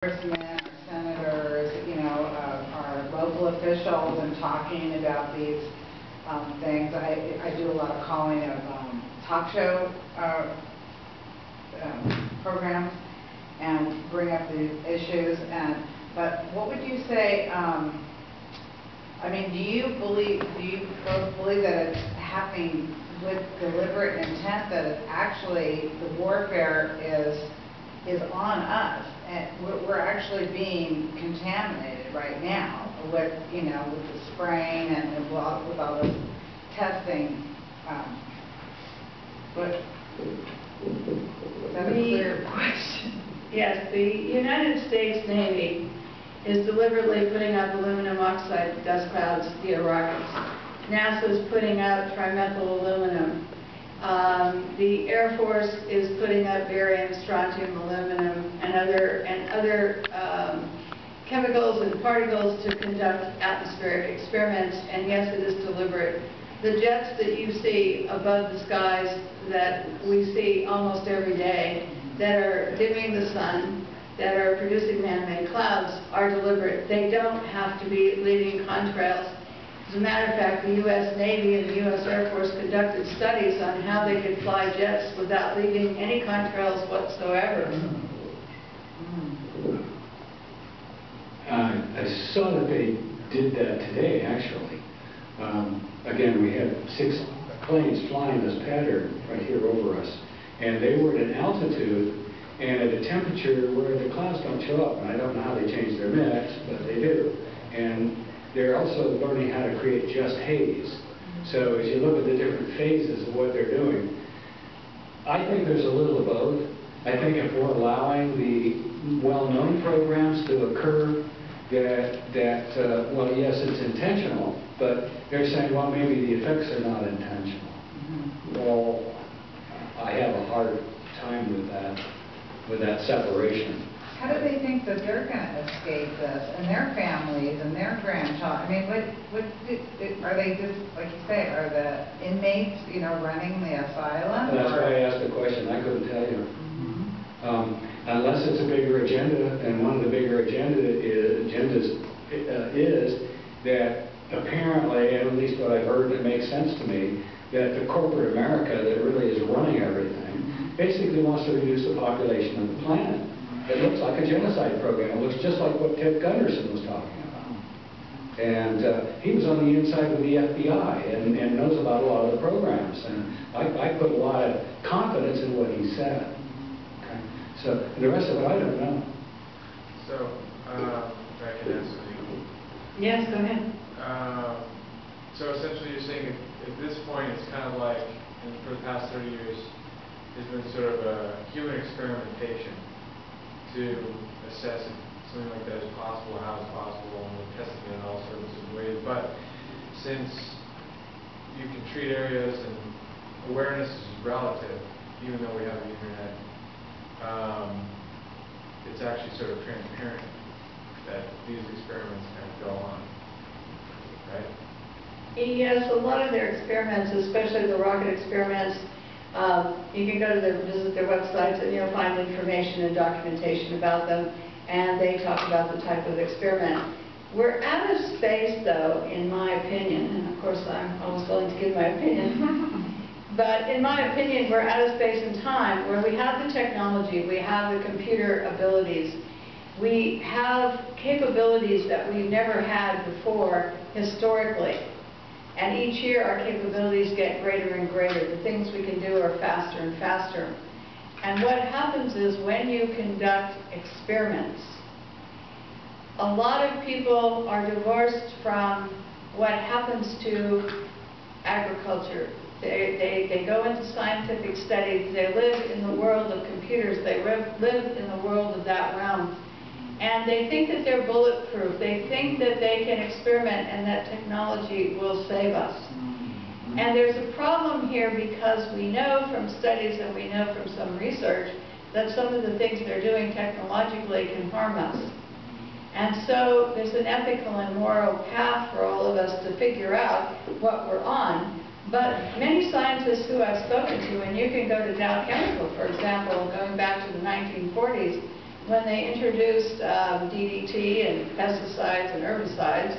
congressmen, our senators, our local officials, and talking about these things. I do a lot of calling of talk show programs and bring up these issues. But what would you say? I mean, do you both believe that it's happening with deliberate intent, that it's actually the warfare is on us, and we're actually being contaminated right now with with the spraying and with all this testing? But is that a clear question? Yes, the United States Navy is deliberately putting up aluminum oxide dust clouds via rockets. NASA is putting up trimethyl aluminum. The Air Force is putting up barium, strontium, aluminum, and other chemicals and particles to conduct atmospheric experiments. And yes, it is deliberate. The jets that you see above the skies that we see almost every day, that are dimming the sun, that are producing man-made clouds, are deliberate. They don't have to be leaving contrails. As a matter of fact, the U.S. Navy and the U.S. Air Force conducted studies on how they could fly jets without leaving any contrails whatsoever. I saw that they did that today, actually. Again, we had 6 planes flying this pattern right here over us, and they were at an altitude and at a temperature where the clouds don't show up. And I don't know how they change their mix, but they do. And they're also learning how to create just haze. So as you look at the different phases of what they're doing, I think there's a little of both. I think if we're allowing the well-known programs to occur, well, yes, it's intentional, but they're saying, well, maybe the effects are not intentional. Well, I have a hard time with that separation. How do they think that they're going to escape this, and their families and their grandchildren? I mean, are they just, like you say, are the inmates, running the asylum? That's why I asked the question. I couldn't tell you. Unless it's a bigger agenda, and one of the bigger agendas is that apparently, at least what I've heard, it makes sense to me, that the corporate America that really is running everything basically wants to reduce the population of the planet. It looks like a genocide program. It looks just like what Ted Gunderson was talking about. And he was on the inside with the FBI and knows about a lot of the programs. And I put a lot of confidence in what he said. Okay? So the rest of it, I don't know. So, I can answer you. Yes, go ahead. So essentially you're saying at this point it's kind of like, for the past 30 years, there's been sort of a human experimentation to assess if something like that is possible, how it's possible, and we're testing it in all sorts of ways. But since you can treat areas and awareness is relative, even though we have the internet, it's actually sort of transparent that these experiments kind of go on, right? Yes, a lot of their experiments, especially the rocket experiments, you can go to visit their websites and you'll find information and documentation about them, and they talk about the type of experiment. We're out of space, though, in my opinion, and of course I'm always willing to give my opinion, but in my opinion we're out of space and time, where we have the technology, we have the computer abilities, we have capabilities that we've never had before historically. And each year our capabilities get greater and greater. The things we can do are faster and faster. And what happens is when you conduct experiments, a lot of people are divorced from what happens to agriculture. They go into scientific studies. They live in the world of computers. They live in the world of that realm. And they think that they're bulletproof. They think that they can experiment and that technology will save us. And there's a problem here because we know from studies and we know from some research that some of the things they're doing technologically can harm us. And so there's an ethical and moral path for all of us to figure out what we're on. But many scientists who I've spoken to, and you can go to Dow Chemical, for example, going back to the 1940s, when they introduced DDT and pesticides and herbicides,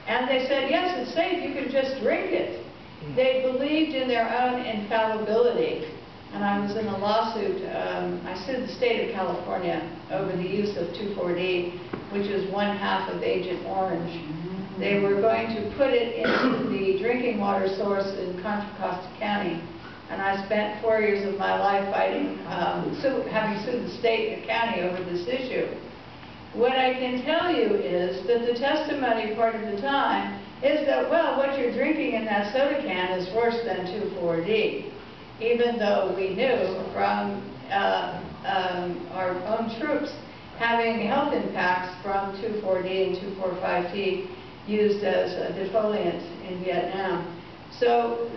and they said, yes, it's safe, you can just drink it. They believed in their own infallibility. And I was in a lawsuit, I sued the state of California over the use of 2,4-D, which is 1/2 of Agent Orange. They were going to put it into the drinking water source in Contra Costa County. And I spent 4 years of my life fighting, having sued the state and the county over this issue. What I can tell you is that the testimony part of the time is that, well, what you're drinking in that soda can is worse than 2,4-D. Even though we knew from our own troops having health impacts from 2,4-D and 2,4,5-T used as a defoliant in Vietnam. So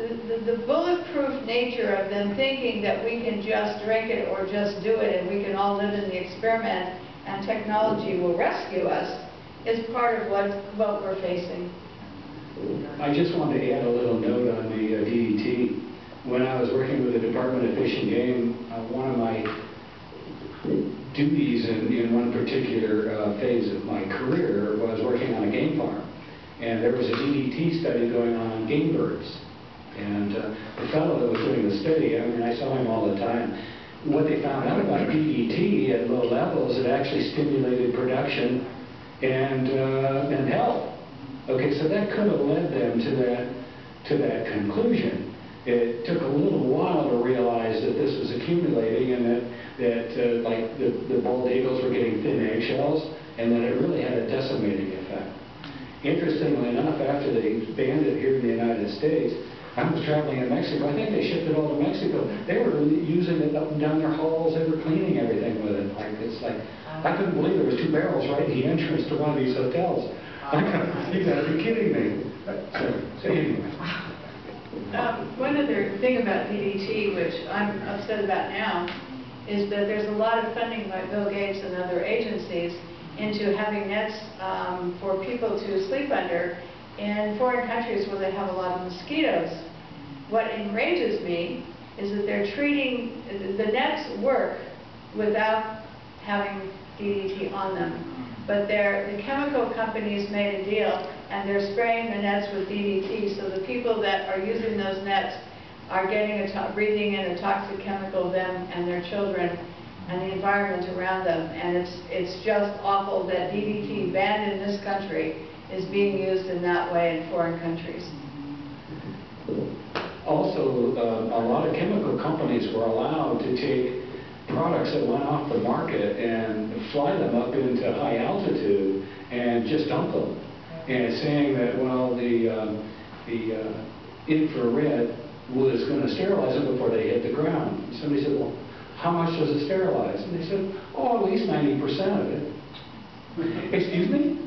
the bulletproof nature of them thinking that we can just drink it or just do it and we can all live in the experiment and technology will rescue us is part of what we're facing. I just wanted to add a little note on the DDT. When I was working with the Department of Fish and Game, one of my duties in one particular phase of my career was working on a game farm. And there was a DDT study going on game birds. And the fellow that was doing the study, I mean, I saw him all the time. What they found out about DDT at low levels, it actually stimulated production and health. Okay, so that could have led them to that conclusion. It took a little while to realize that this was accumulating and that like the bald eagles were getting thin eggshells and that it really had a decimating effect. Interestingly enough, after they banned it here in the United States, I was traveling in Mexico. I think they shipped it all to Mexico. They were using it up and down their halls. They were cleaning everything with it. It's like, I couldn't believe there was 2 barrels right in the entrance to one of these hotels. You gotta be kidding me. So anyway. One other thing about DDT, which I'm upset about now, is that there's a lot of funding by Bill Gates and other agencies into having nets for people to sleep under in foreign countries where they have a lot of mosquitoes. What enrages me is that they're treating, the nets work without having DDT on them. But the chemical companies made a deal and they're spraying the nets with DDT, so the people that are using those nets are getting breathing in a toxic chemical, them and their children and the environment around them. And it's just awful that DDT banned in this country is being used in that way in foreign countries. Also, a lot of chemical companies were allowed to take products that went off the market and fly them up into high altitude and just dump them. And saying that, well, the infrared was going to sterilize them before they hit the ground. And somebody said, well, how much does it sterilize? And they said, oh, at least 90% of it. Excuse me?